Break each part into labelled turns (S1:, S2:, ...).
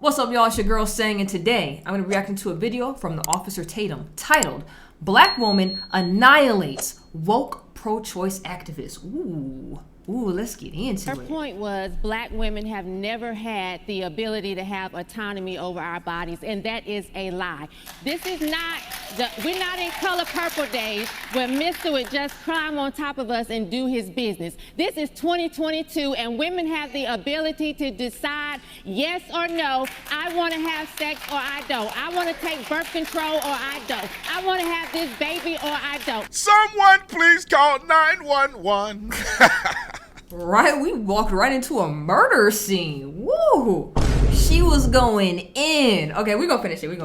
S1: What's up, y'all? It's your girl Sang, and today I'm going to be reacting to a video from the Officer Tatum titled "Black Woman Annihilates Woke Pro-Choice Activist." Ooh, let's get into it.
S2: Her point was black women have never had the ability to have autonomy over our bodies, and that is a lie. This is not, we're not in Color Purple days where Mr. would just climb on top of us and do his business. This is 2022, and women have the ability to decide yes or no. I want to have sex or I don't. I want to take birth control or I don't. I want to have this baby or I don't.
S3: Someone please call 911.
S1: Right, we walked right into a murder scene. Woo! She was going in. Okay, we're gonna finish it.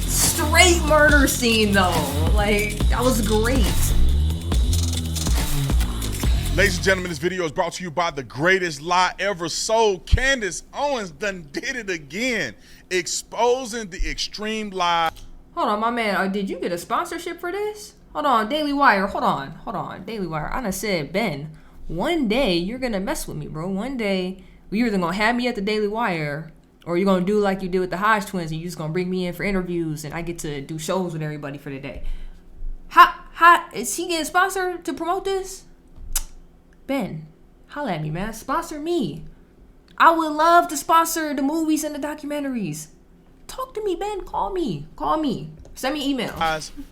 S1: Straight murder scene though. Like, that was great.
S3: Ladies and gentlemen, this video is brought to you by the greatest lie ever sold. Candace Owens done did it again, exposing the extreme lie.
S1: Hold on, my man. Did you get a sponsorship for this? Hold on, Daily Wire. Hold on, Daily Wire. I done said, Ben, one day you're gonna mess with me, bro. One day you're either gonna have me at the Daily Wire, or you're gonna do like you did with the Hodge twins, and you're just gonna bring me in for interviews, and I get to do shows with everybody for the day. How is he getting sponsored to promote this? Ben, holla at me, man. Sponsor me. I would love to sponsor the movies and the documentaries. Talk to me, Ben. Call me. Send me email.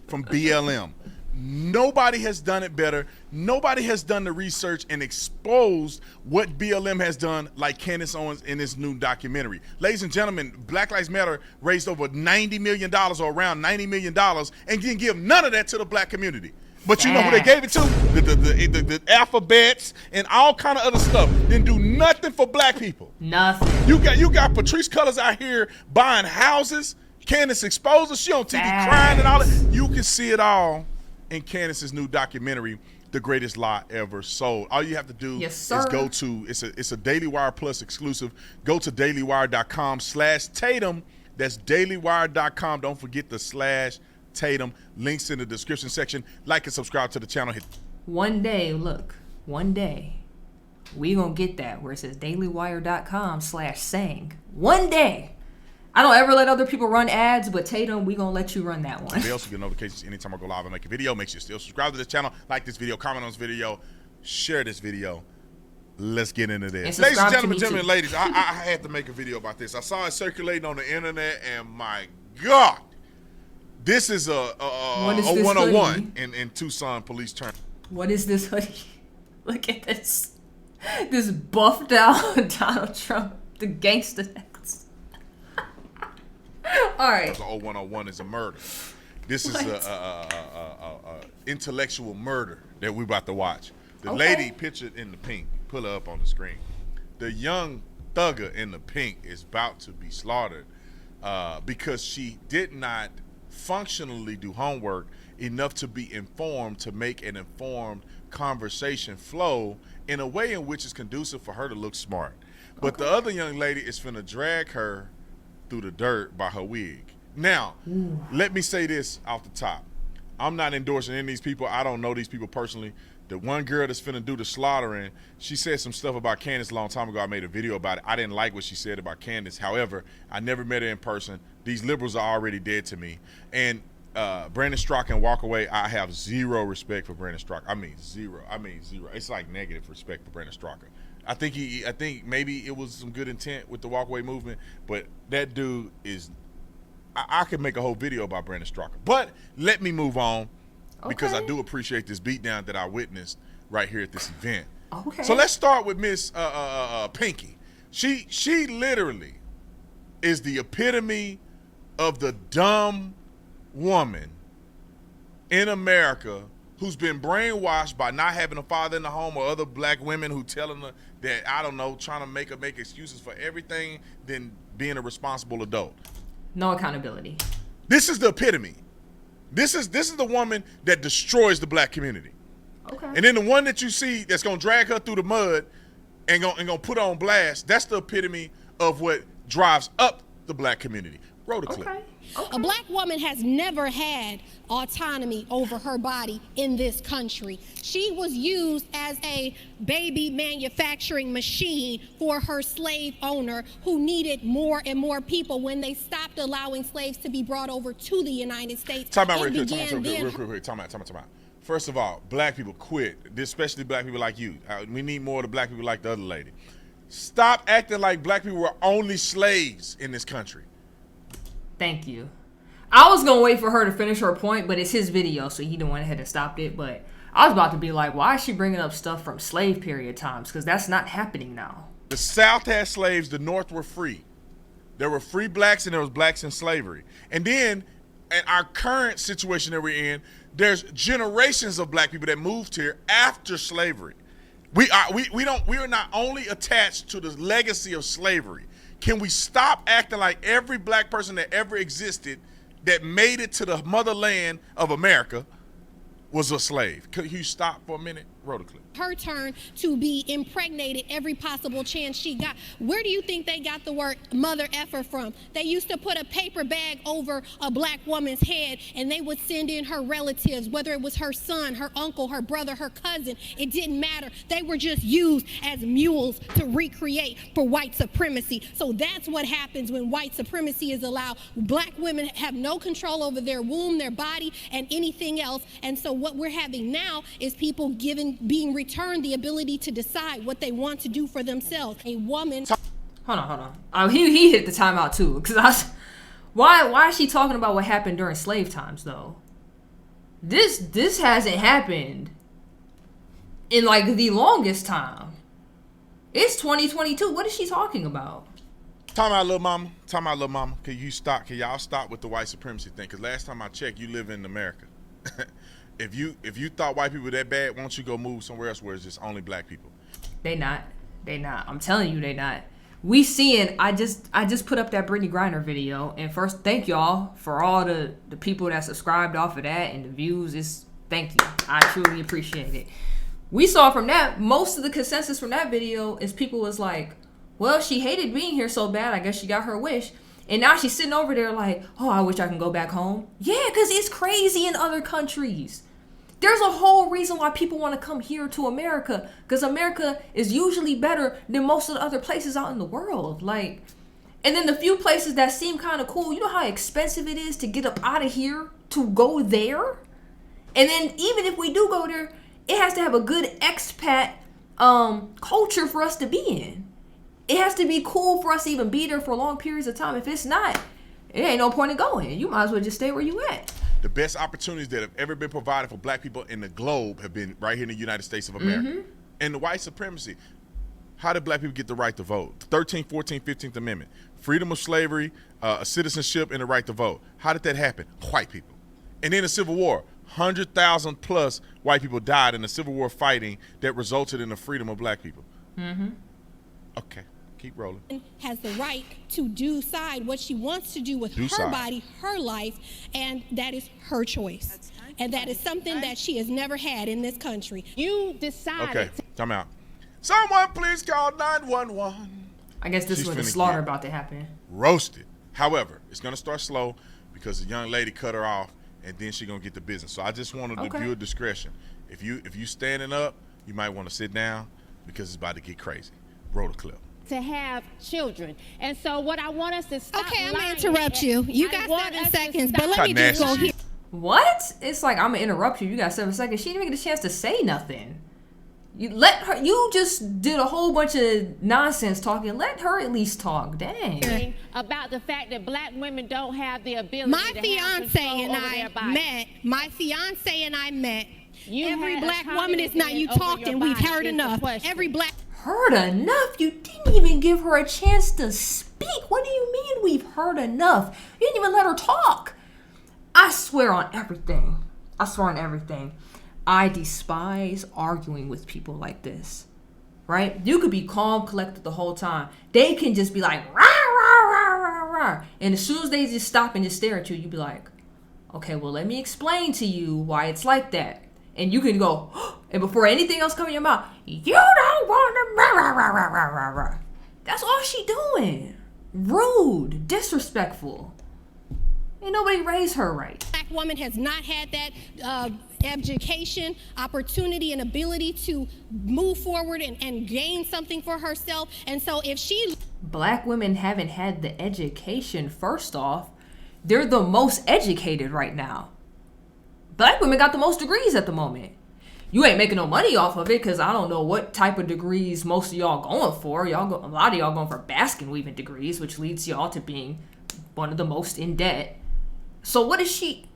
S3: From BLM. Nobody has done it better. Nobody has done the research and exposed what BLM has done like Candace Owens in this new documentary. Ladies and gentlemen, Black Lives Matter raised over $90 million or around $90 million and didn't give none of that to the black community. But you know who they gave it to? The alphabets and all kind of other stuff. Didn't do nothing for black people.
S1: Nothing.
S3: You got Patrice Cullors out here buying houses. Candace exposed her. She on TV crying and all that. You can see it all in Candace's new documentary, The Greatest Lie Ever Sold. All you have to do is go to, it's a Daily Wire Plus exclusive. Go to dailywire.com/Tatum. That's dailywire.com. Don't forget the /Tatum. Links in the description section. Like and subscribe to the channel.
S1: One day, we gonna get that where it says dailywire.com/Sang. One day. I don't ever let other people run ads, but Tatum, we gonna let you run that one.
S3: They also get notifications anytime I go live and make a video. Make sure you still subscribe to this channel, like this video, comment on this video, share this video. Let's get into this. Ladies and gentlemen, ladies, I had to make a video about this. I saw it circulating on the internet, and my God, this is a 101 in Tucson police terms.
S1: What is this hoodie? Look at this. This buffed out Donald Trump, the gangster. All right.
S3: The 0101 is a murder. This is a intellectual murder that we're about to watch. The lady pictured in the pink, pull her up on the screen. The young thugger in the pink is about to be slaughtered because she did not functionally do homework enough to be informed to make an informed conversation flow in a way in which is conducive for her to look smart. But the other young lady is finna drag her through the dirt by her wig. Now, let me say this off the top. I'm not endorsing any of these people. I don't know these people personally. The one girl that's finna do the slaughtering, she said some stuff about Candace a long time ago. I made a video about it. I didn't like what she said about Candace. However, I never met her in person. These liberals are already dead to me. And Brandon Strzok and walk away, I have zero respect for Brandon Strzok. I mean zero. It's like negative respect for Brandon Strzok. I think maybe it was some good intent with the walkaway movement, but that dude is, I could make a whole video about Brandon Strzok. But let me move on because I do appreciate this beatdown that I witnessed right here at this event. So let's start with Miss Pinky. She literally is the epitome of the dumb woman in America who's been brainwashed by not having a father in the home or other black women who telling her that, I don't know, trying to make excuses for everything than being a responsible adult.
S1: No accountability.
S3: This is the epitome. This is the woman that destroys the black community. And then the one that you see that's gonna drag her through the mud and gonna put her on blast, that's the epitome of what drives up the black community. Roll the clip.
S1: Okay.
S4: A black woman has never had autonomy over her body in this country. She was used as a baby manufacturing machine for her slave owner, who needed more and more people when they stopped allowing slaves to be brought over to the United States.
S3: Time out real quick. Time out. First of all, black people quit, especially black people like you. We need more of the black people like the other lady. Stop acting like black people were only slaves in this country.
S1: Thank you. I was going to wait for her to finish her point, but it's his video, so he went ahead and stopped it. But I was about to be like, why is she bringing up stuff from slave period times? Because that's not happening now.
S3: The South had slaves. The North were free. There were free blacks and there was blacks in slavery. And then in our current situation that we're in, there's generations of black people that moved here after slavery. We are not only attached to the legacy of slavery. Can we stop acting like every black person that ever existed that made it to the motherland of America was a slave? Could you stop for a minute? Roll the clip.
S4: Her turn to be impregnated every possible chance she got. Where do you think they got the word mother effer from? They used to put a paper bag over a black woman's head and they would send in her relatives, whether it was her son, her uncle, her brother, her cousin. It didn't matter. They were just used as mules to recreate for white supremacy. So that's what happens when white supremacy is allowed. Black women have no control over their womb, their body, and anything else. And so what we're having now is people being returned the ability to decide what they want to do for themselves. A woman.
S1: Hold on. He hit the timeout too, because why is she talking about what happened during slave times though? This hasn't happened in like the longest time. It's 2022. What is she talking about?
S3: Time out, little mama. Can y'all stop with the white supremacy thing? Because last time I checked, you live in America. If you thought white people were that bad, why don't you go move somewhere else where it's just only black people?
S1: They not. I'm telling you, they not. We seeing. I just put up that Brittany Griner video, and first, thank y'all for all the people that subscribed off of that and the views. Thank you. I truly appreciate it. We saw from that, most of the consensus from that video is people was like, well, she hated being here so bad, I guess she got her wish. And now she's sitting over there like, oh, I wish I can go back home. Yeah, because it's crazy in other countries. There's a whole reason why people want to come here to America, because America is usually better than most of the other places out in the world. Like, and then the few places that seem kind of cool, you know how expensive it is to get up out of here to go there? And then even if we do go there, it has to have a good expat culture for us to be in. It has to be cool for us to even be there for long periods of time. If it's not, it ain't no point in going. You might as well just stay where you at.
S3: The best opportunities that have ever been provided for black people in the globe have been right here in the United States of America. Mm-hmm. And the white supremacy. How did black people get the right to vote? 13th, 14th, 15th Amendment. Freedom of slavery, citizenship, and the right to vote. How did that happen? White people. And then the Civil War. 100,000 plus white people died in the Civil War fighting that resulted in the freedom of black people. Mm-hmm. Okay. Keep rolling.
S4: Has the right to decide what she wants to do with her body, her life, and that is her choice. And that is something that she has never had in this country.
S2: You decide.
S3: Okay, time out. Someone please call 911.
S1: I guess this is where the slaughter about to happen.
S3: Roasted. However, it's going to start slow because the young lady cut her off, and then she's going to get the business. So I just wanted to view discretion. If you standing up, you might want to sit down because it's about to get crazy. Roll the clip.
S2: To have children. And so what I want us to stop.
S4: Okay, I'm going to interrupt you. You got 7 seconds, but let me just go here.
S1: What? It's like, I'm going to interrupt you. You got 7 seconds. She didn't even get a chance to say nothing. You just did a whole bunch of nonsense talking. Let her at least talk. Dang.
S2: About the fact that black women don't have the ability
S4: My fiance and I met. Every black woman is not, you talked and we've heard enough. Every black...
S1: Heard enough? You didn't even give her a chance to speak. What do you mean we've heard enough? You didn't even let her talk. I swear on everything. I despise arguing with people like this. Right? You could be calm, collected the whole time. They can just be like, rah, rah, rah, rah, rah. And as soon as they just stop and just stare at you, you be like, okay, well, let me explain to you why it's like that. And you can go, and before anything else comes in your mouth, you don't want to rah, rah, rah, rah, rah, rah. That's all she doing. Rude, disrespectful. Ain't nobody raised her right.
S4: Black woman has not had that education, opportunity, and ability to move forward and gain something for herself. And so if she...
S1: Black women haven't had the education. First off, they're the most educated right now. Black women got the most degrees at the moment. You ain't making no money off of it because I don't know what type of degrees most of y'all going for. A lot of y'all going for basket weaving degrees, which leads y'all to being one of the most in debt. So what is she?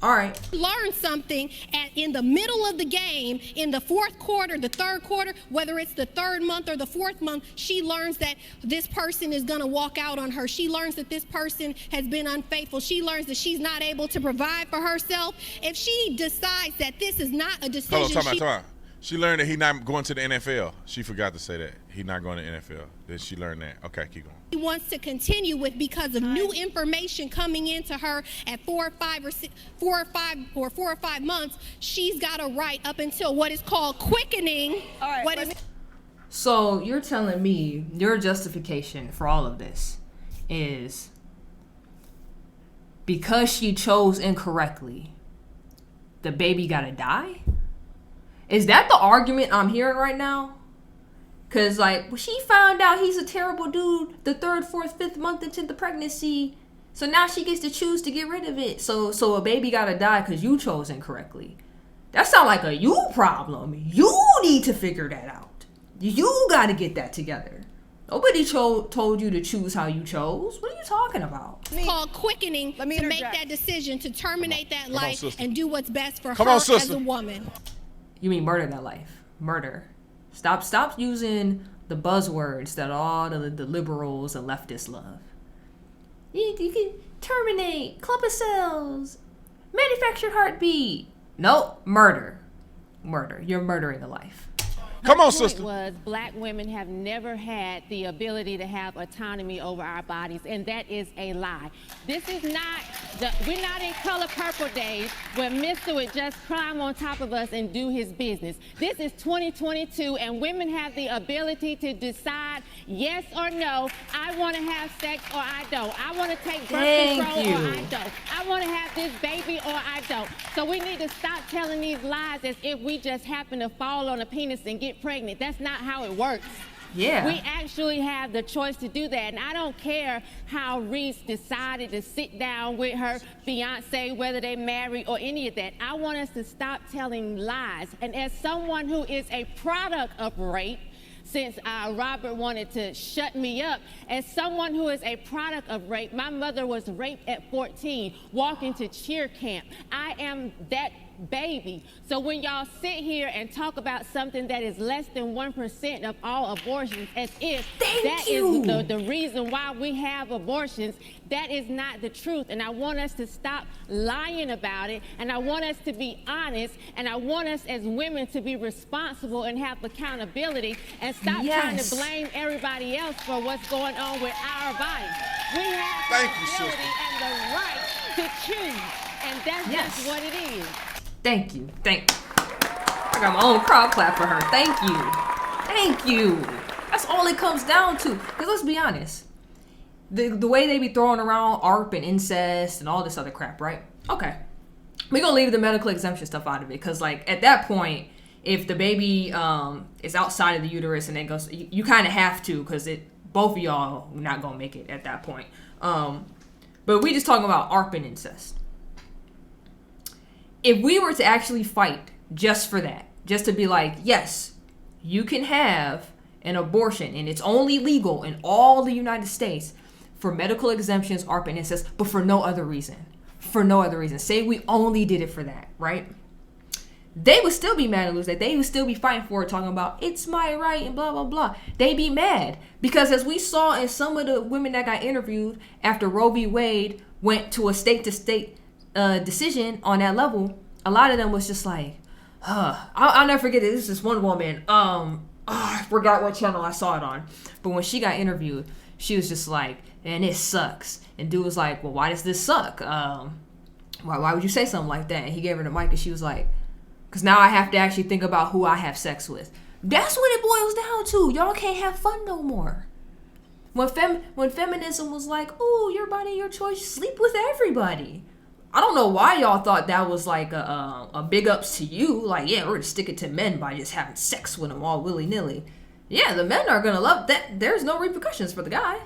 S1: All right.
S4: Learn something in the middle of the game, in the fourth quarter, the third quarter, whether it's the third month or the fourth month, she learns that this person is going to walk out on her. She learns that this person has been unfaithful. She learns that she's not able to provide for herself. If she decides that this is not a decision...
S3: Hold on, time out. She learned that he's not going to the NFL. She forgot to say that. He's not going to the NFL. Then she learned that. Okay, keep going.
S4: He wants to continue with because of new information coming into her at 4 or 5 months. She's got a right up until what is called quickening.
S5: All right,
S1: So you're telling me your justification for all of this is because she chose incorrectly, the baby gotta die? Is that the argument I'm hearing right now? Because, like, she found out he's a terrible dude the 3rd, 4th, 5th month into the pregnancy. So now she gets to choose to get rid of it. So a baby gotta die because you chose incorrectly. That sounds like a you problem. You need to figure that out. You gotta get that together. Nobody told you to choose how you chose. What are you talking about?
S4: It's called quickening to make that decision, to terminate that life and do what's best for her as a woman.
S1: You mean murder that life? Murder. Stop using the buzzwords that all the liberals and leftists love. You can terminate, clump of cells, manufactured heartbeat. Nope, murder. You're murdering a life.
S3: Come on,
S2: My point
S3: sister.
S2: was black women have never had the ability to have autonomy over our bodies, and that is a lie. This is not, we're not in color purple days where Mr. would just climb on top of us and do his business. This is 2022, and women have the ability to decide yes or no, I want to have sex or I don't. I want to take birth control or I don't. I want to have this baby or I don't. So we need to stop telling these lies as if we just happen to fall on a penis and get pregnant. That's not how it works.
S1: Yeah.
S2: We actually have the choice to do that. And I don't care how Reese decided to sit down with her fiance, whether they married or any of that. I want us to stop telling lies. And as someone who is a product of rape, since Robert wanted to shut me up, as someone who is a product of rape, my mother was raped at 14, walking to cheer camp. I am that baby. So when y'all sit here and talk about something that is less than 1% of all abortions, as if that is the reason why we have abortions, that is not the truth. And I want us to stop lying about it, and I want us to be honest, and I want us as women to be responsible and have accountability and stop trying to blame everybody else for what's going on with our bodies. We have the ability and the right to choose, and that's just what it is.
S1: Thank you. I got my own crowd clap for her. Thank you. That's all it comes down to. Because let's be honest. The way they be throwing around ARP and incest and all this other crap, right? Okay. We're going to leave the medical exemption stuff out of it. Because, like, at that point, if the baby is outside of the uterus and it goes, you kind of have to, because both of y'all not going to make it at that point. But we just talking about ARP and incest. If we were to actually fight just for that, just to be like, yes, you can have an abortion and it's only legal in all the United States for medical exemptions, ARP and incest, but for no other reason. Say we only did it for that, right? They would still be mad and lose that. They would still be fighting for it, talking about it's my right and blah, blah, blah. They be mad because as we saw in some of the women that got interviewed after Roe v. Wade went to a state-to-state decision on that level, a lot of them was just like, I'll never forget it. This is one woman. I forgot what channel I saw it on, but when she got interviewed, she was just like, "And it sucks." And dude was like, "Well, why does this suck? Why would you say something like that?" And he gave her the mic, and she was like, "Because now I have to actually think about who I have sex with." That's what it boils down to. Y'all can't have fun no more. When feminism was like, oh, your body, your choice, sleep with everybody. I don't know why y'all thought that was like a big ups to you. Like, yeah, we're gonna stick it to men by just having sex with them all willy nilly. Yeah, the men are gonna love that. There's no repercussions for the guy.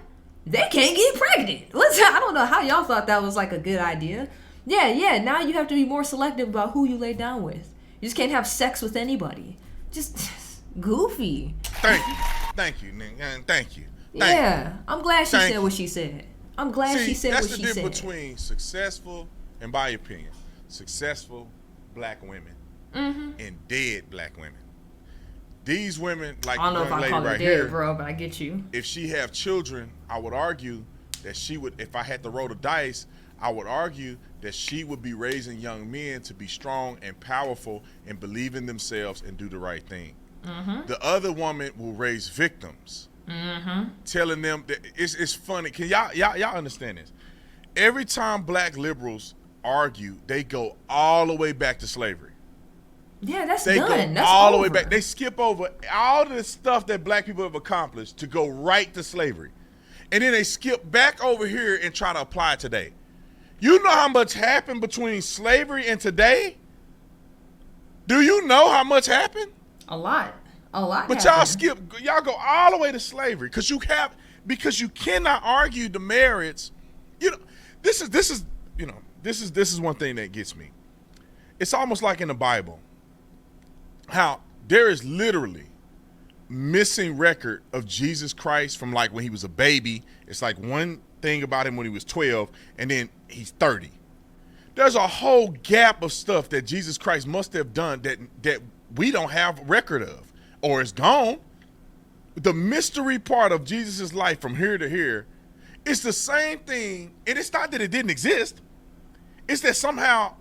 S1: They can't get pregnant. I don't know how y'all thought that was like a good idea. Yeah. Now you have to be more selective about who you lay down with. You just can't have sex with anybody. Just goofy.
S3: Thank you, Nick. Thank you.
S1: Yeah, I'm glad she said what she said. I'm glad she said what she said.
S3: That's the difference between successful, in my opinion, successful black women and dead black women. These women, like
S1: I don't know
S3: the
S1: if
S3: young
S1: I
S3: lady
S1: call her
S3: right
S1: dead,
S3: here,
S1: bro, but I get you.
S3: if she have children, I would argue that she would, if I had to roll the dice, I would argue that she would be raising young men to be strong and powerful and believe in themselves and do the right thing. The other woman will raise victims, telling them that it's funny. Can y'all understand this? Every time black liberals argue, they go all the way back to slavery.
S1: Yeah, that's
S3: They
S1: done.
S3: go
S1: That's
S3: all
S1: over.
S3: the way back. They skip over all the stuff that black people have accomplished to go right to slavery. And then they skip back over here and try to apply it today. You know how much happened between slavery and today? Do you know how much happened?
S1: A lot.
S3: But
S1: happened.
S3: y'all go all the way to slavery because you cannot argue the merits. You know, this is one thing that gets me. It's almost like in the Bible, how there is literally missing record of Jesus Christ from like when he was a baby. It's like one thing about him when he was 12 and then he's 30. There's a whole gap of stuff that Jesus Christ must have done that we don't have record of or is gone. The mystery part of Jesus' life from here to here is the same thing. And it's not that it didn't exist. It's that somehow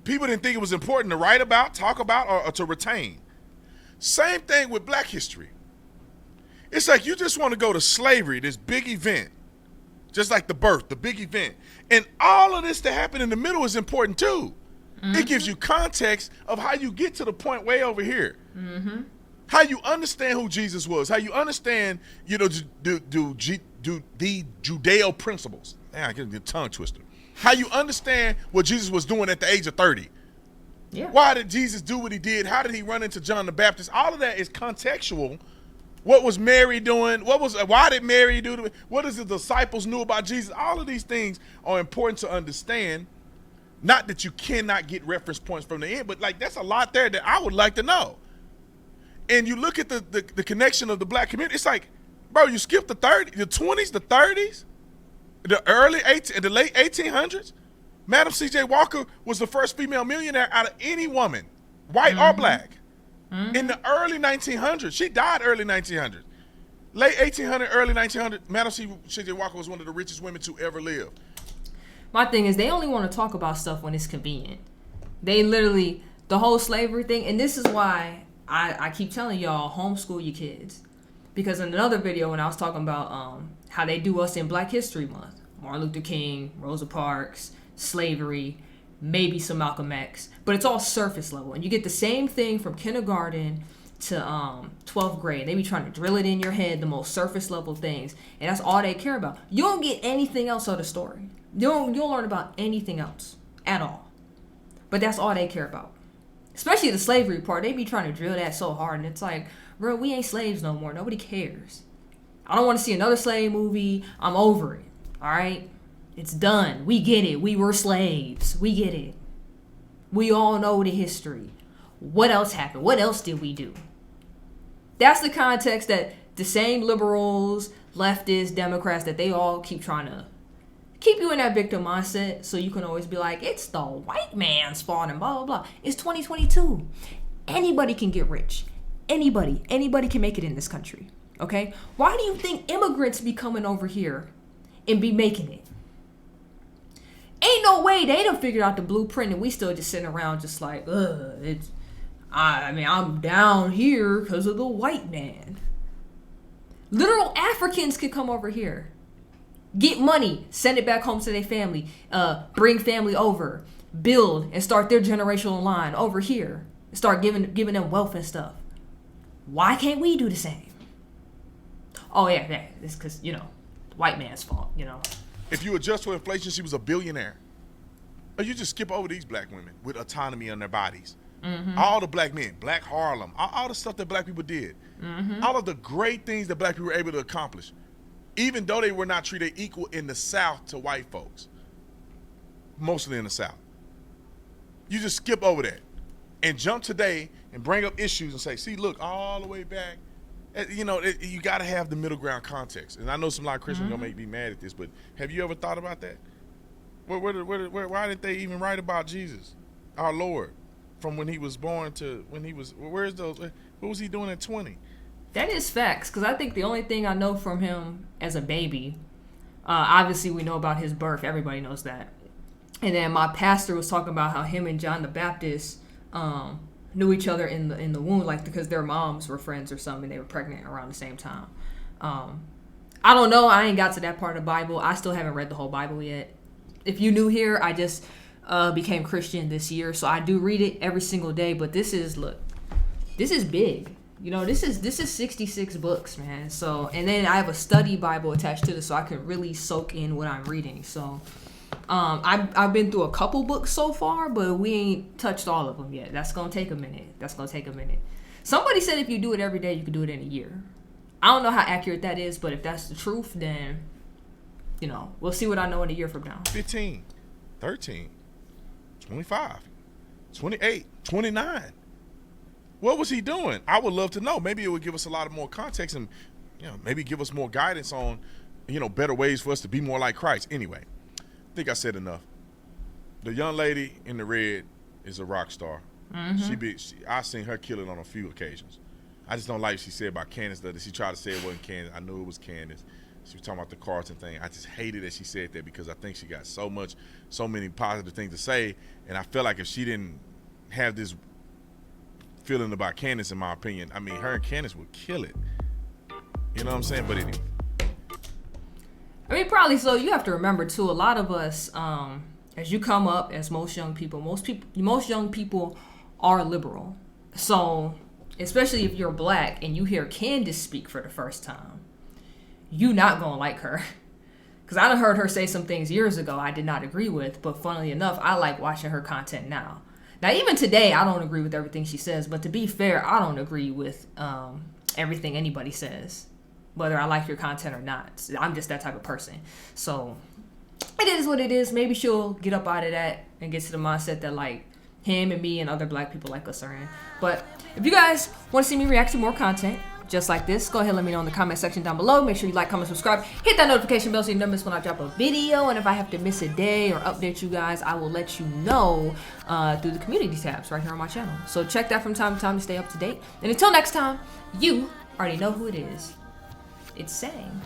S3: people didn't think it was important to write about, talk about, or to retain. Same thing with black history. It's like you just want to go to slavery, this big event, just like the birth, the big event. And all of this that happened in the middle is important too. It gives you context of how you get to the point way over here. How you understand who Jesus was, how you understand, the Judeo principles. Man, I get a tongue twister. How you understand what Jesus was doing at the age of 30.
S1: Yeah.
S3: Why did Jesus do what he did? How did he run into John the Baptist? All of that is contextual. What was Mary doing? Why did Mary do it? What is the disciples knew about Jesus? All of these things are important to understand. Not that you cannot get reference points from the end, but like that's a lot there that I would like to know. And you look at the connection of the black community. It's like, bro, you skip the 20s, the 30s, the late 1800s. Madam C.J. Walker was the first female millionaire out of any woman, white or black. In the early 1900s, she died early 1900s. Late 1800, early 1900, Madam C.J. Walker was one of the richest women to ever live.
S1: My thing is, they only want to talk about stuff when it's convenient. They literally, the whole slavery thing, and this is why I keep telling y'all, homeschool your kids. Because in another video, when I was talking about how they do us in Black History Month, Martin Luther King, Rosa Parks, slavery, maybe some Malcolm X, but it's all surface level. And you get the same thing from kindergarten to 12th grade. They be trying to drill it in your head, the most surface level things. And that's all they care about. You don't get anything else of the story. You don't learn about anything else at all. But that's all they care about. Especially the slavery part. They be trying to drill that so hard. And it's like, bro, we ain't slaves no more. Nobody cares. I don't want to see another slave movie. I'm over it. All right? It's done. We get it. We were slaves. We get it. We all know the history. What else happened? What else did we do? That's the context that the same liberals, leftists, Democrats, that they all keep trying to keep you in that victim mindset so you can always be like, it's the white man's fault and blah, blah, blah. It's 2022. Anybody can get rich. Anybody can make it in this country. Okay? Why do you think immigrants be coming over here and be making it? Ain't no way they done figured out the blueprint and we still just sitting around just like, I'm down here because of the white man. Literal Africans could come over here, get money, send it back home to their family, bring family over, build and start their generational line over here, start giving them wealth and stuff. Why can't we do the same? Oh yeah, it's because, white man's fault, you know.
S3: If you adjust for inflation, she was a billionaire. Or you just skip over these black women with autonomy on their bodies. All the black men, Black Harlem, all the stuff that black people did. All of the great things that black people were able to accomplish. Even though they were not treated equal in the South to white folks. Mostly in the South. You just skip over that and jump today and bring up issues and say, see, look, all the way back. You know, you got to have the middle ground context. And I know some lot of Christians gonna make me mad at this, but have you ever thought about that? Why didn't they even write about Jesus, our Lord, from when he was born to when he was? Where's those? What was he doing at 20?
S1: That is facts, because I think the only thing I know from him as a baby, obviously we know about his birth. Everybody knows that. And then my pastor was talking about how him and John the Baptist knew each other in the womb, like because their moms were friends or something. They were pregnant around the same time. I don't know. I ain't got to that part of the Bible. I still haven't read the whole Bible yet. If you're new here, I just became Christian this year, so I do read it every single day. But this is big. You know, this is 66 books, man. So, and then I have a study Bible attached to this, so I can really soak in what I'm reading. So, I've been through a couple books so far, but we ain't touched all of them yet. That's gonna take a minute. Somebody said if you do it every day, you can do it in a year. I don't know how accurate that is, but if that's the truth, then, you know, we'll see what I know in a year from now.
S3: 15, 13, 25, 28, 29. What was he doing? I would love to know. Maybe it would give us a lot of more context and, you know, maybe give us more guidance on, you know, better ways for us to be more like Christ. Anyway, I think I said enough. The young lady in the red is a rock star. I've seen her kill it on a few occasions. I just don't like what she said about Candace. That she tried to say it wasn't Candace. I knew it was Candace. She was talking about the Carlton thing. I just hated that she said that because I think she got so many positive things to say, and I feel like if she didn't have this feeling about Candace, in my opinion, I mean, her and Candace would kill it. You know what I'm saying? But anyway.
S1: I mean, probably so. You have to remember too, a lot of us, as you come up, as most young people are liberal. So, especially if you're black and you hear Candace speak for the first time, you not gonna like her. Because I done heard her say some things years ago I did not agree with, but funnily enough, I like watching her content now. Now, even today, I don't agree with everything she says, but to be fair, I don't agree with everything anybody says, whether I like your content or not. I'm just that type of person. So, it is what it is. Maybe she'll get up out of that and get to the mindset that, like, him and me and other black people like us are in. But if you guys want to see me react to more content just like this, go ahead and let me know in the comment section down below. Make sure you like, comment, subscribe, hit that notification bell so you don't miss when I drop a video. And if I have to miss a day or update you guys, I will let you know through the community tabs right here on my channel. So check that from time to time to stay up to date. And until next time, you already know who it is. It's Sang.